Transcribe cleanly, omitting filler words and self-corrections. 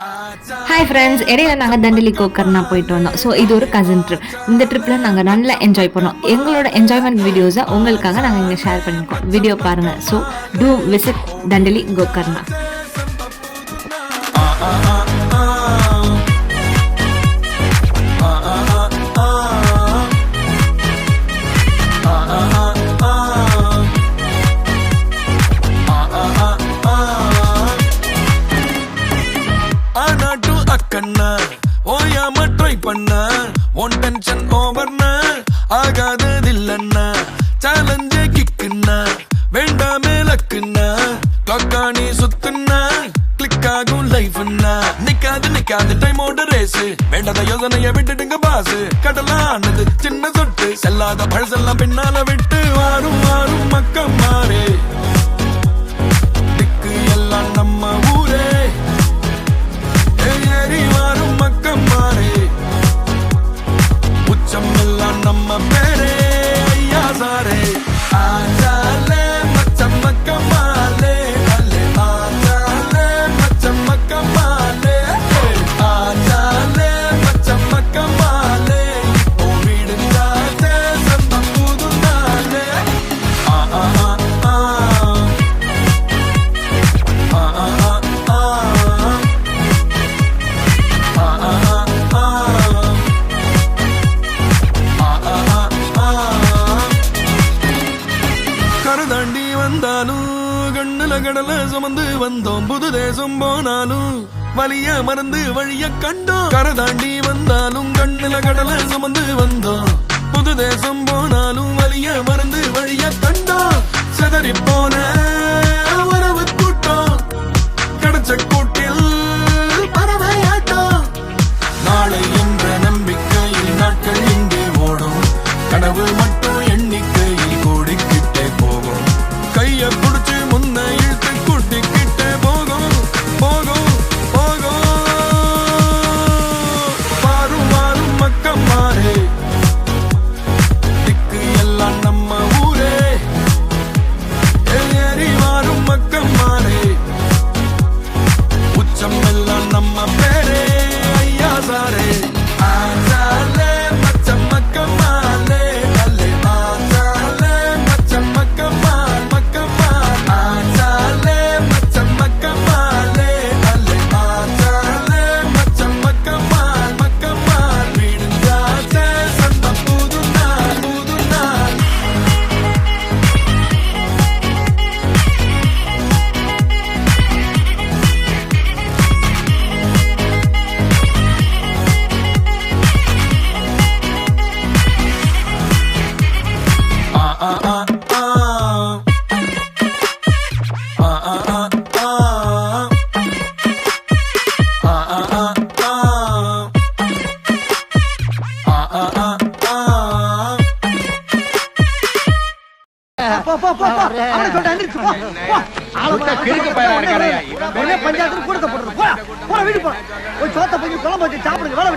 Hi friends, இடையில நாங்கள் தண்டலி கோக்கர்னா போயிட்டு வந்தோம். ஸோ இது ஒரு கசின் ட்ரிப். இந்த ட்ரிப்பில் நாங்கள் நல்லா என்ஜாய் பண்ணோம். எங்களோட என்ஜாய்மெண்ட் வீடியோஸை உங்களுக்காக நாங்கள் இங்கே ஷேர் பண்ணியிருக்கோம். வீடியோ பாருங்கள். So do visit Dandeli Gokarna. ஓயாம ட்ரை பண்ண ஒன் டென்ஷன் ஓவர்னா ஆகாததில்லன்னா சேலஞ்சே கிக்குன்னா வேண்டாமே லக்குன்னா கிளாக்கானி சுத்துன்னா கிளிக் ஆகும் லைஃப்னா நிக்காது டைமோட ரேஸ் வேண்டாத யோசனைய விட்டுடுங்க பாசு கடலானது சின்ன சொட்டு செல்லாத பழசெல்லாம் பின்னால விட்டு வாரும் மக்கள் மாறே திக்கு எல்லாம் நம்ம ஊரே வாரும் மக்கள் மாறே உச்சம் எல்லாம் நம்ம பேரே ஐயா சாரே ஆச்சாலே மச்சம் மக்கள் மாலே அல்லே ஆச்சாலே மச்சம் மக்கள் மாலே ஆச்சாலே மச்சம் மக்கள் மாலே இப்போ வீடுங்காதே சந்தம் புது நாளே கரதாண்டி வந்தாலும் கண்ணுல கடல சுமந்து வந்தோம். புது தேசம் போனாலும் வலிய மறந்து வழிய கண்டோம். கரதாண்டி வந்தாலும் கண்ணுல கடல சுமந்து வந்தோம். புது தேசம் போனாலும் வலிய மறந்து வழிய கண்டோம். செதறி போன உறவு கூட்டம் கிடைச்ச கூட்டில் பறவையாட்டம். நாளை என்ற நம்பிக்கையில் நாட்கள் இங்கே ஓடும். கனவு மட்டும் எண்ணிக்கையில் கூடிக்கிட்டே போகும். கைய புடிச்சு முன்ன இழுத்து கூட்டிக்கிட்டே போகும். வாரும் மக்கள் மாறே திக்கு எல்லாம் நம்ம ஊரே ஏறி வாரும் மக்கள் மாறே உச்சம் எல்லாம் நம்ம பேரே ஐயா சாரே ஆச்சாலே மச்சம் மக்கள் மாலே அல்லே ஆச்சாலே மச்சம் மக்கள் மால் ஆச்சாலே மச்சம் மக்கள் மாலே அல்லே ஆச்சாலே மச்சம் மக்கள் மால் வீடுங்காதே சந்தம் புது நாள் பஞ்சாயத்து கூட போடுறது. வீடு போ, சோத்த போய் குழம்பு வச்சு சாப்பிடுங்க.